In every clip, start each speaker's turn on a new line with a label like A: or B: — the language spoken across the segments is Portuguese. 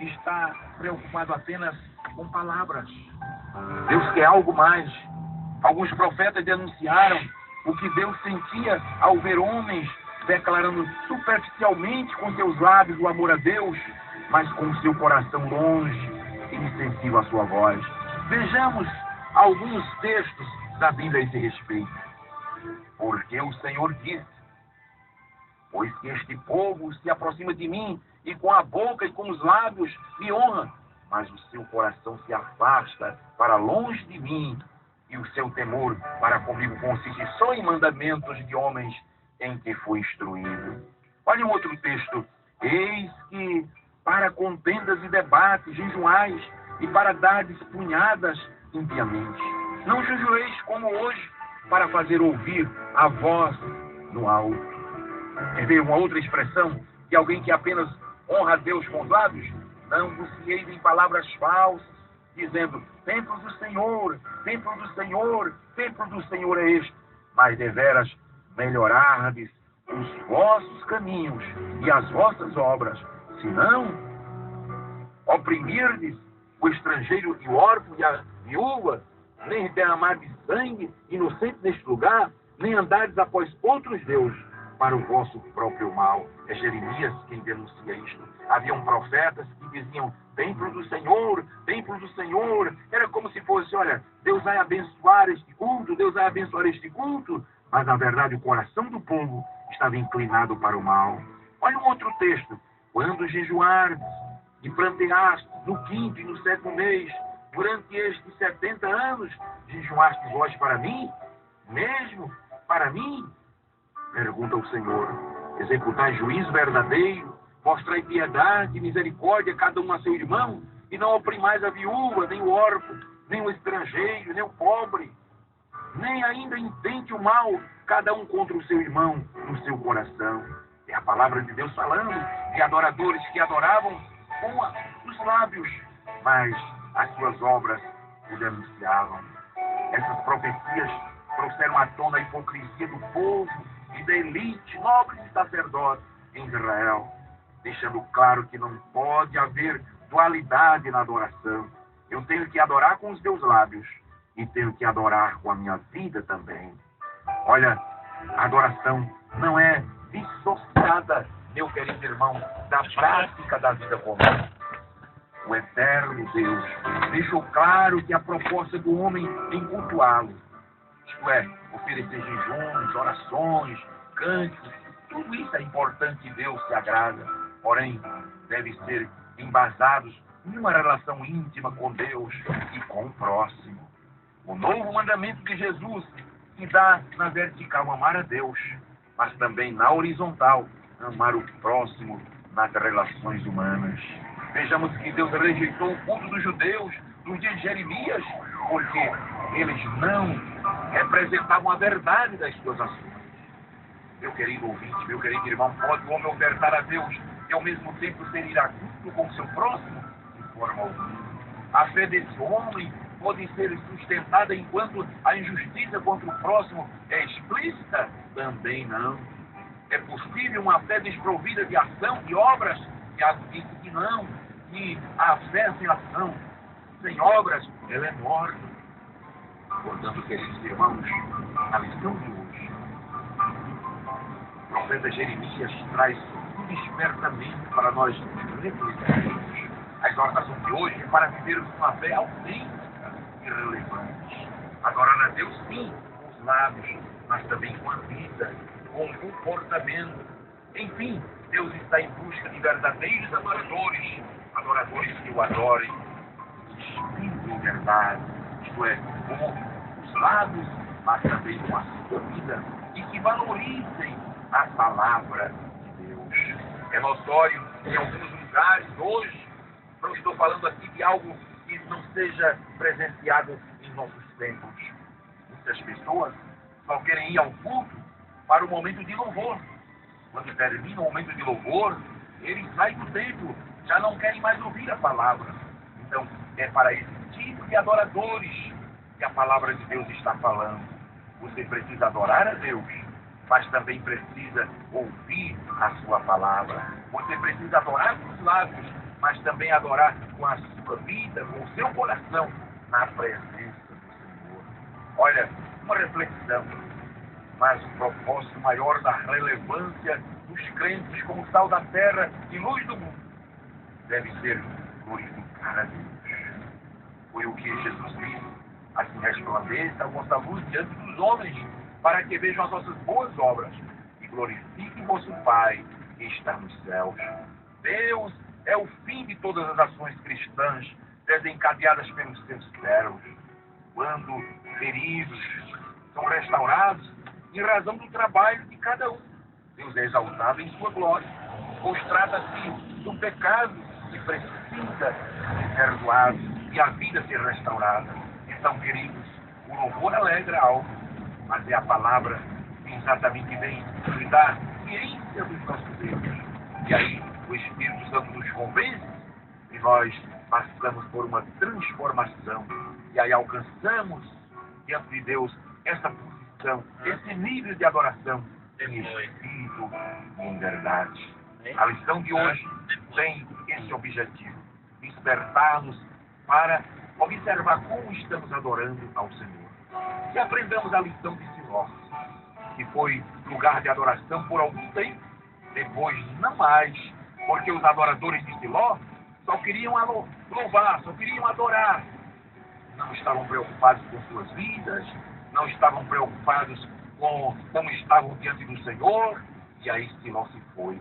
A: está preocupado apenas com palavras. Deus quer algo mais. Alguns profetas denunciaram o que Deus sentia ao ver homens declarando superficialmente com seus lábios o amor a Deus, mas com seu coração longe e insensível à sua voz. Vejamos alguns textos da Bíblia a esse respeito. Porque o Senhor disse: pois que este povo se aproxima de mim, e com a boca e com os lábios me honra, mas o seu coração se afasta para longe de mim, e o seu temor para comigo consiste só em mandamentos de homens em que fui instruído. Olha um outro texto. Eis que para contendas e debates jejuais, e para dardes punhadas impiamente. Não jejueis como hoje, para fazer ouvir a voz no alto. Quer ver uma outra expressão de alguém que apenas honra a Deus com os lábios? Não vos fieis em palavras falsas, dizendo: templo do Senhor, templo do Senhor, templo do Senhor é este. Mas deveras melhorardes os vossos caminhos e as vossas obras, senão oprimirdes o estrangeiro e o órfão e a viúva, nem derramardes sangue inocente neste lugar, nem andardes após outros deuses para o vosso próprio mal. É Jeremias quem denuncia isto. Haviam profetas que diziam: templo do Senhor, templo do Senhor. Era como se fosse: olha, Deus vai abençoar este culto, Deus vai abençoar este culto. Mas na verdade o coração do povo estava inclinado para o mal. Olha um outro texto. Quando jejuardes e planteastes no 5º e no 7º mês, durante estes 70 anos, jejuastes vós para mim? Mesmo para mim? Pergunta o Senhor. Executai juízo verdadeiro, mostrai piedade e misericórdia a cada um a seu irmão, e não oprimais a viúva, nem o órfão, nem o estrangeiro, nem o pobre, nem ainda intente o mal, cada um contra o seu irmão no seu coração. É a palavra de Deus falando de adoradores que adoravam com os lábios, mas as suas obras o denunciavam. Essas profecias trouxeram à tona a hipocrisia do povo e da elite, nobres e sacerdotes em Israel, deixando claro que não pode haver dualidade na adoração. Eu tenho que adorar com os meus lábios e tenho que adorar com a minha vida também. Olha, a adoração não é dissociada, meu querido irmão, da prática da vida comum. O eterno Deus deixou claro que a proposta do homem em cultuá-lo, isto é, oferecer jejuns, orações, cânticos, tudo isso é importante e Deus se agrada, porém, deve ser embasados em uma relação íntima com Deus e com o próximo. O novo mandamento de Jesus se dá na vertical, amar a Deus, mas também na horizontal, amar o próximo nas relações humanas. Vejamos que Deus rejeitou o culto dos judeus nos dias de Jeremias, porque eles não representavam a verdade das suas ações. Meu querido ouvinte, meu querido irmão, pode o homem ofertar a Deus e ao mesmo tempo ser iracundo com o seu próximo? De forma alguma. A fé desse homem pode ser sustentada enquanto a injustiça contra o próximo é explícita? Também não. É possível uma fé desprovida de ação, de obras? Tiago disse que não, que a fé sem ação, sem obras, ela é morta. Portanto, queridos irmãos, a lição de hoje, o profeta Jeremias traz um despertamento para nós refletirmos. A exortação de hoje é para vivermos uma fé autêntica e relevante. Adorar a Deus, sim, com os lábios, mas também com a vida, com o comportamento. Enfim, Deus está em busca de verdadeiros adoradores, adoradores que o adorem espírito e verdade, isto é, com os lábios, mas também com a sua vida, e que valorizem a palavra de Deus. É notório que em alguns lugares hoje, não estou falando aqui de algo que não seja presenciado em nossos templos. Muitas pessoas só querem ir ao culto para o momento de louvor. Quando termina o momento de louvor, eles saem do templo, já não querem mais ouvir a palavra. Então, é para esse tipo de adoradores que a palavra de Deus está falando. Você precisa adorar a Deus, mas também precisa ouvir a sua palavra. Você precisa adorar com os lábios, mas também adorar com a sua vida, com o seu coração, na presença do Senhor. Olha, uma reflexão, mas o propósito maior da relevância dos crentes como sal da terra e luz do mundo deve ser glorificar a Deus. Foi o que Jesus disse: assim resplandeça a vossa luz diante dos homens, para que vejam as vossas boas obras e glorifiquem vosso Pai que está nos céus. Deus é o fim de todas as ações cristãs desencadeadas pelos seus servos, quando feridos são restaurados em razão do trabalho de cada um. Deus é exaltado em sua glória, pois trata-se do pecado que precisa ser perdoado e a vida ser restaurada. Então, queridos, o louvor alegra a alma, mas é a palavra que exatamente vem nos dar ciência dos nossos erros. E aí o Espírito Santo nos convence e nós passamos por uma transformação. E aí alcançamos diante de Deus essa posição, esse nível de adoração em espírito e em verdade. A lição de hoje tem esse objetivo: despertar-nos para observar como estamos adorando ao Senhor. E aprendamos a lição de Siló, que foi lugar de adoração por algum tempo, depois não mais, porque os adoradores de Siló só queriam louvar, só queriam adorar. Não estavam preocupados com suas vidas, não estavam preocupados com como estavam diante do Senhor. E aí Siló se foi.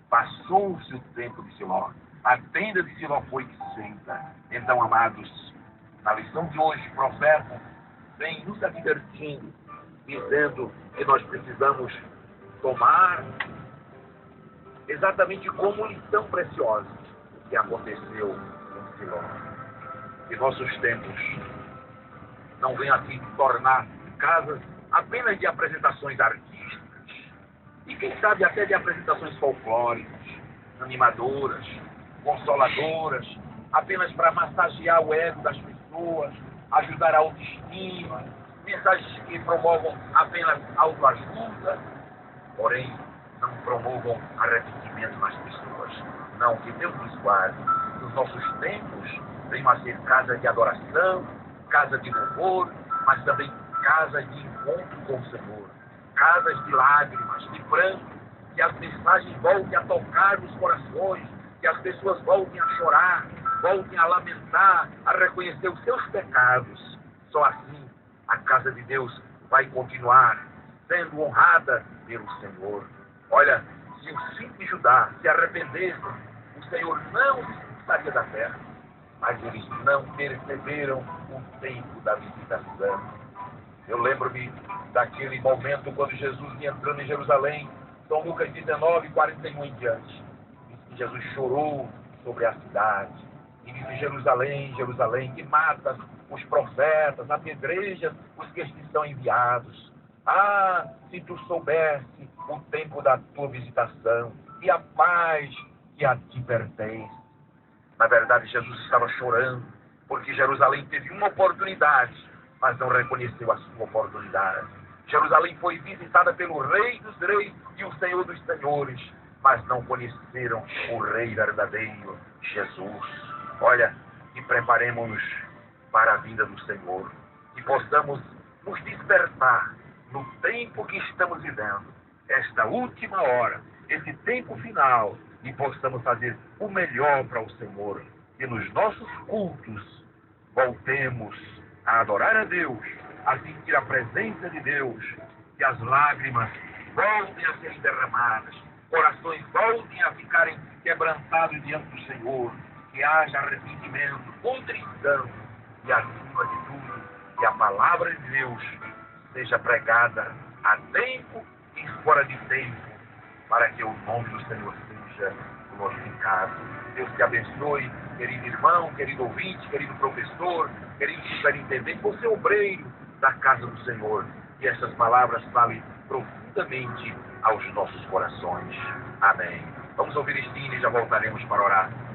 A: Passou-se o tempo de Siló. A tenda de Siló foi desfeita. Então, amados, na lição de hoje, o profeta vem nos advertindo, dizendo que nós precisamos tomar exatamente como lição preciosa o que aconteceu em Siló. Que nossos tempos não venham assim tornar casas apenas de apresentações artísticas e quem sabe até de apresentações folclóricas, animadoras, consoladoras, apenas para massagear o ego das pessoas, ajudar a autoestima, mensagens que promovam apenas autoajuda, porém não promovam arrependimento nas pessoas. Não, que Deus nos guarde. Nos nossos tempos venham a ser casa de adoração, casa de louvor, mas também casa de encontro com o Senhor, casas de lágrimas, de pranto, que as mensagens voltem a tocar nos corações, que as pessoas voltem a chorar, voltem a lamentar, a reconhecer os seus pecados. Só assim a casa de Deus vai continuar sendo honrada pelo Senhor. Olha, se o simples Judá se arrependesse, o Senhor não os expulsaria da terra, mas eles não perceberam o tempo da visitação. Eu lembro-me daquele momento quando Jesus ia entrando em Jerusalém, São Lucas 19, 41 em diante. Diz que Jesus chorou sobre a cidade. E disse: Jerusalém, Jerusalém, que matas os profetas, apedrejas os que te são enviados. Ah, se tu soubesse o tempo da tua visitação e a paz que a ti pertence. Na verdade, Jesus estava chorando, porque Jerusalém teve uma oportunidade, mas não reconheceu a sua oportunidade. Jerusalém foi visitada pelo Rei dos Reis e o Senhor dos Senhores, mas não conheceram o Rei verdadeiro, Jesus. Olha, que preparemos-nos para a vinda do Senhor, que possamos nos despertar no tempo que estamos vivendo, esta última hora, esse tempo final, e possamos fazer o melhor para o Senhor, que nos nossos cultos voltemos a adorar a Deus, a sentir a presença de Deus, que as lágrimas voltem a serem derramadas, corações voltem a ficarem quebrantados diante do Senhor, que haja arrependimento, contrição e, acima de tudo, que a palavra de Deus seja pregada a tempo e fora de tempo, para que o nome do Senhor seja glorificado. Deus te abençoe, querido irmão, querido ouvinte, querido professor, querido superintendente, você obreiro da casa do Senhor. E essas palavras falem profundamente aos nossos corações. Amém. Vamos ouvir este hino e já voltaremos para orar.